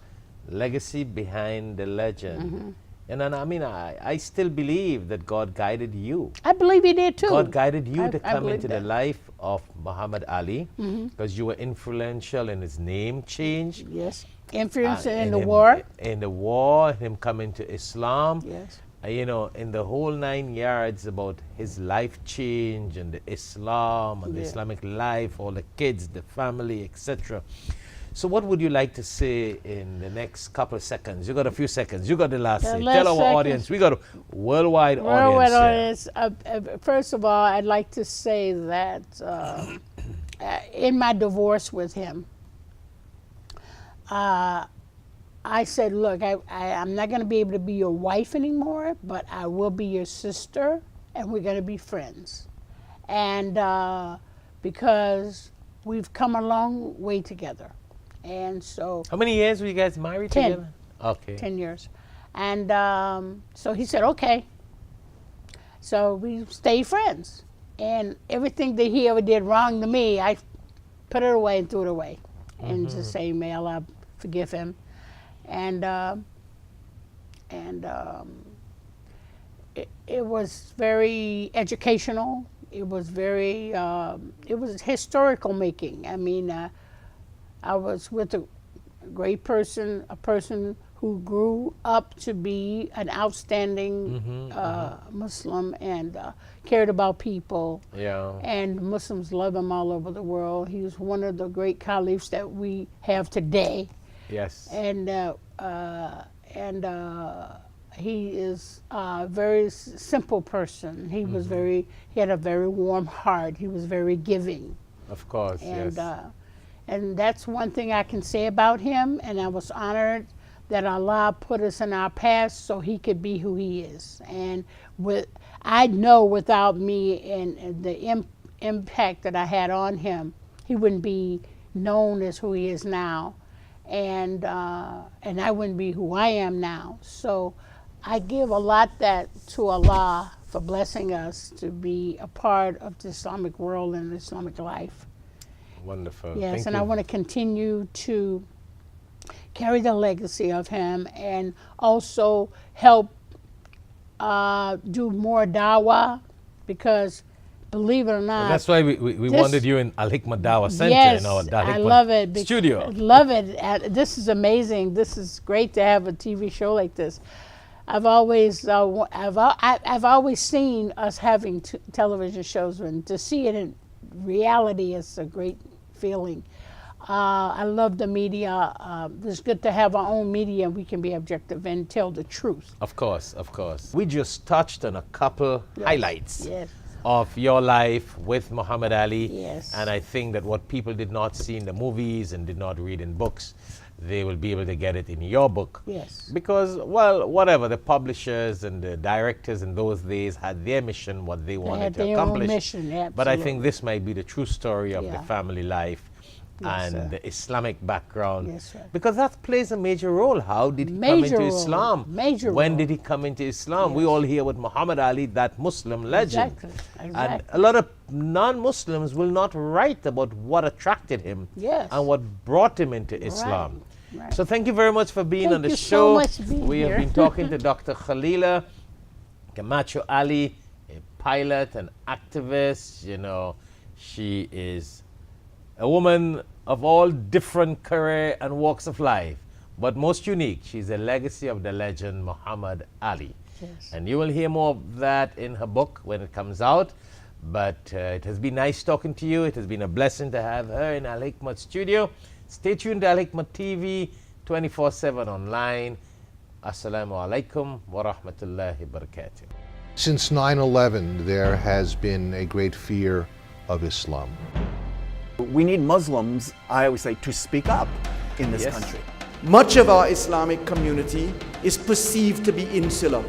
Legacy Behind the Legend. And then, I still believe that God guided you. I believe He did too. God guided you to come into the life of Muhammad Ali because you were influential in his name change. Yes. Influence in the war. In the war, him coming to Islam. Yes. In the whole 9 yards about his life change and the Islam and the Islamic life, all the kids, the family, etc. So what would you like to say in the next couple of seconds? You got a few seconds. You got the last say. Tell our audience. We got a worldwide audience. First of all, I'd like to say that in my divorce with him, I said, look, I'm not going to be able to be your wife anymore, but I will be your sister, and we're going to be friends. And because we've come a long way together. And so... How many years were you guys married together? 10 years. And so he said, okay. So we stayed friends. And everything that he ever did wrong to me, I put it away and threw it away. And just say, may Allah forgive him. And it was very educational. It was very, it was historical making. I mean, I was with a great person, a person who grew up to be an outstanding Muslim and cared about people. Yeah. And Muslims love him all over the world. He was one of the great caliphs that we have today. Yes. And he is a very simple person. He was he had a very warm heart. He was very giving. Of course, and, yes. And that's one thing I can say about him. And I was honored that Allah put us in our past so he could be who he is. And I know without me and the impact that I had on him, he wouldn't be known as who he is now. And I wouldn't be who I am now. So I give a lot to Allah for blessing us to be a part of the Islamic world and the Islamic life. Wonderful. Yes, Thank and you. I want to continue to carry the legacy of him and also help do more dawah because believe it or not. And that's why we wanted you in Al Hikmah Dawah Center in our Al Hikmah I love it studio. I love it. This is amazing. This is great to have a TV show like this. I've always seen us having television shows, and to see it in reality is a great feeling. I love the media. It's good to have our own media. We can be objective and tell the truth. Of course, of course. We just touched on a couple highlights. Yes. Of your life with Muhammad Ali. Yes. And I think that what people did not see in the movies and did not read in books, they will be able to get it in your book. Yes. Because, well, whatever, the publishers and the directors in those days had their mission, what they wanted to accomplish. Own mission, absolutely. But I think this might be the true story of the family life and sir. the Islamic background. Yes, sir. Because that plays a major role. How did he come Major into role. Islam? Major When role. did he come into Islam? We all hear with Muhammad Ali, that Muslim legend. Exactly. And a lot of non-Muslims will not write about what attracted him Yes. and what brought him into Islam. Right. So thank you very much for being on the Thank you show. so much for being We have here. been talking to Dr. Khalilah, Camacho-Ali, a pilot, an activist. You know, she is a woman of all different career and walks of life, but most unique, she's a legacy of the legend Muhammad Ali. Yes. And you will hear more of that in her book when it comes out. But it has been nice talking to you. It has been a blessing to have her in Al Hikmat studio. Stay tuned to Al Hikmat TV 24/7 online. Assalamu alaikum wa rahmatullahi wa barakatuh. Since 9/11, there has been a great fear of Islam. We need Muslims, I always say, to speak up in this Yes. country. Much of our Islamic community is perceived to be insular.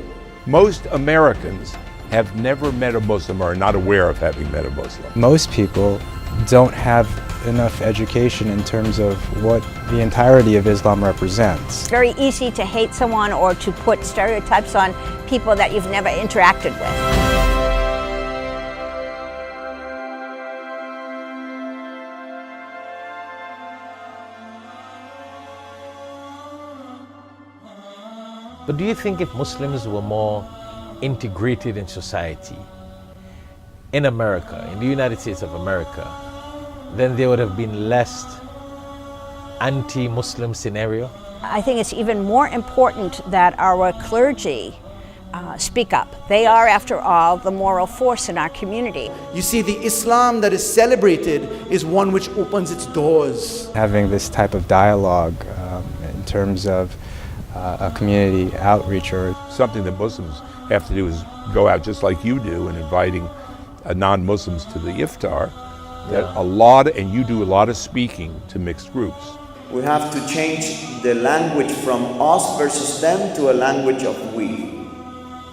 Most Americans have never met a Muslim or are not aware of having met a Muslim. Most people don't have enough education in terms of what the entirety of Islam represents. It's very easy to hate someone or to put stereotypes on people that you've never interacted with. But do you think if Muslims were more integrated in society, in America, in the United States of America, then there would have been less anti-Muslim scenario? I think it's even more important that our clergy speak up. They are, after all, the moral force in our community. You see, the Islam that is celebrated is one which opens its doors. Having this type of dialogue in terms of a community outreach or Something that Muslims have to do is go out just like you do and inviting non-Muslims to the iftar. That and you do a lot of speaking to mixed groups. We have to change the language from us versus them to a language of we.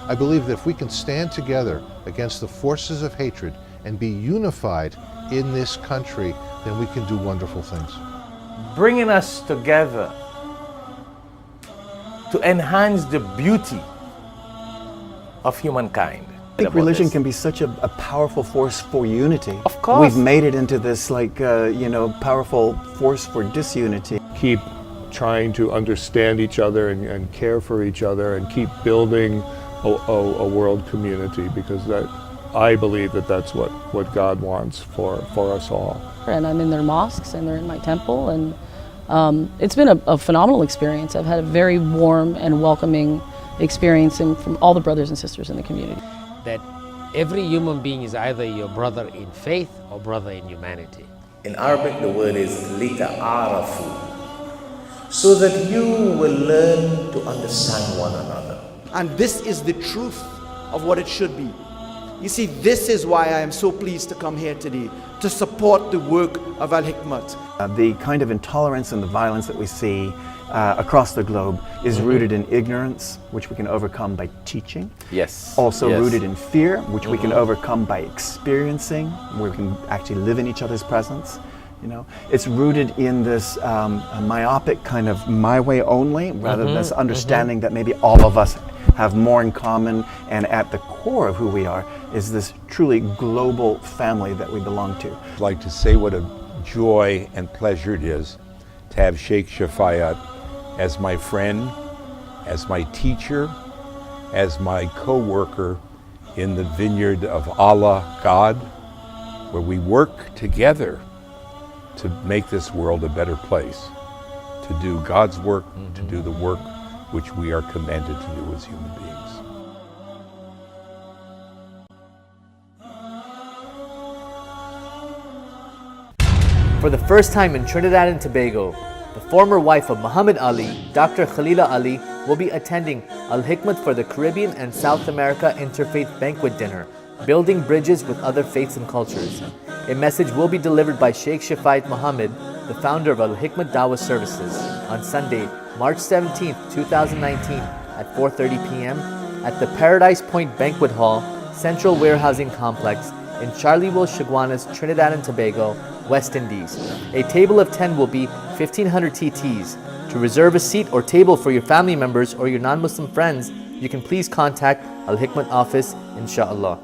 I believe that if we can stand together against the forces of hatred and be unified in this country, then we can do wonderful things. Bringing us together to enhance the beauty of humankind. I think religion can be such a powerful force for unity. Of course. We've made it into this powerful force for disunity. Keep trying to understand each other and care for each other and keep building a world community, because I believe that that's what God wants for us all. And I'm in their mosques and they're in my temple, and it's been a phenomenal experience. I've had a very warm and welcoming experience from all the brothers and sisters in the community. That every human being is either your brother in faith or brother in humanity. In Arabic, the word is lita'arafu, so that you will learn to understand one another. And this is the truth of what it should be. You see, this is why I am so pleased to come here today, to support the work of Al Hikmat. The kind of intolerance and the violence that we see across the globe is rooted in ignorance, which we can overcome by teaching. Yes. Also Yes. rooted in fear, which we can overcome by experiencing, where we can actually live in each other's presence. You know, it's rooted in this myopic kind of my way only, rather than this understanding that maybe all of us have more in common, and at the core of who we are is this truly global family that we belong to. I'd like to say what a joy and pleasure it is to have Shaikh Shafayat as my friend, as my teacher, as my co-worker in the vineyard of Allah, God, where we work together to make this world a better place, to do God's work, to do the work which we are commanded to do as human beings. For the first time in Trinidad and Tobago, the former wife of Muhammad Ali, Dr. Khalilah Ali, will be attending Al Hikmat for the Caribbean and South America Interfaith Banquet Dinner, building bridges with other faiths and cultures. A message will be delivered by Shaikh Shafayat Muhammad, the founder of Al Hikmat Dawah Services, on Sunday, March 17, 2019 at 4:30 p.m. at the Paradise Point Banquet Hall, Central Warehousing Complex in Charleville, Chaguanas, Trinidad and Tobago, West Indies. A table of 10 will be 1,500 TTs. To reserve a seat or table for your family members or your non-Muslim friends, you can please contact Al Hikmat office, inshallah.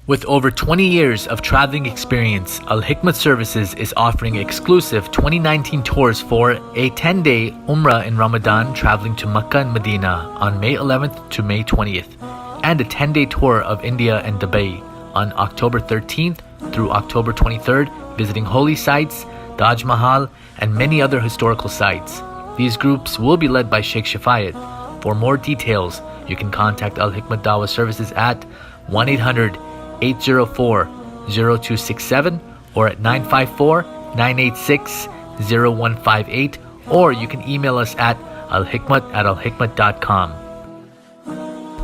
With over 20 years of traveling experience, Al Hikmat Services is offering exclusive 2019 tours for a 10-day Umrah in Ramadan traveling to Makkah and Medina on May 11th to May 20th, and a 10-day tour of India and Dubai on October 13th through October 23rd, visiting holy sites, Taj Mahal, and many other historical sites. These groups will be led by Shaikh Shafayat. For more details, you can contact Al Hikmat Dawah Services at 1-800-804-0267 or at 954-986-0158, or you can email us at alhikmat@alhikmat.com.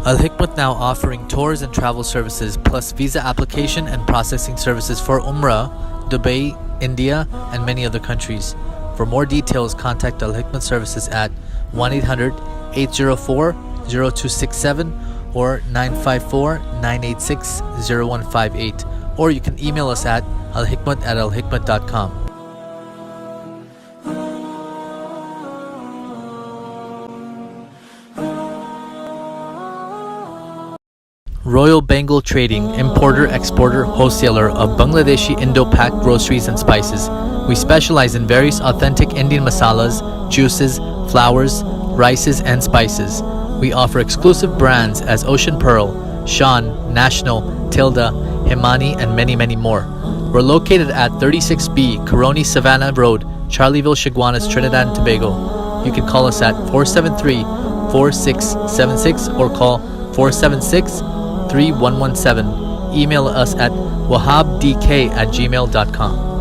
Al Hikmat now offering tours and travel services plus visa application and processing services for Umrah, Dubai, India, and many other countries. For more details, contact Al Hikmat Services at 1-800-804-0267 or 954-986-0158, or you can email us at alhikmat@alhikmat.com. Royal Bengal Trading, importer, exporter, wholesaler of Bangladeshi Indo-Pak groceries and spices. We specialize in various authentic Indian masalas, juices, flours, rices, and spices. We offer exclusive brands as Ocean Pearl, Shan, National, Tilda, Himani, and many, many more. We're located at 36B Caroni Savannah Road, Charleville, Chaguanas, Trinidad and Tobago. You can call us at 473-4676 or call 476-3117. Email us at wahabdk@gmail.com.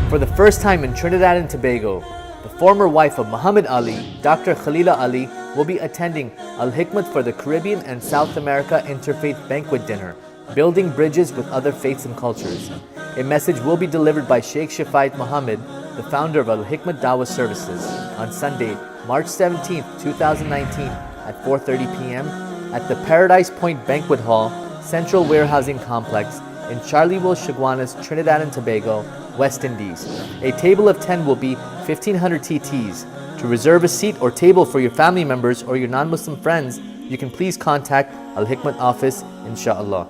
For the first time in Trinidad and Tobago, the former wife of Muhammad Ali, Dr. Khalilah Ali, will be attending Al Hikmat for the Caribbean and South America Interfaith Banquet Dinner, building bridges with other faiths and cultures. A message will be delivered by Shaikh Shafayat Muhammad, the founder of Al Hikmat Dawah Services, on Sunday, March 17, 2019 at 4:30 p.m. at the Paradise Point Banquet Hall, Central Warehousing Complex in Charleville, Chaguanas, Trinidad and Tobago, West Indies. A table of 10 will be 1,500 TTs. To reserve a seat or table for your family members or your non-Muslim friends, you can please contact Al Hikmat office, inshallah.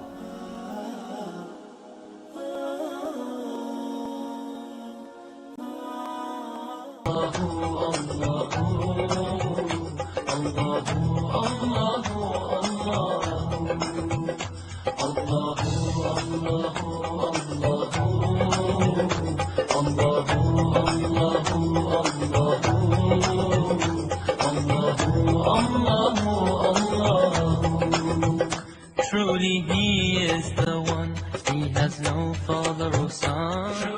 Truly he is the one, he has no father or son.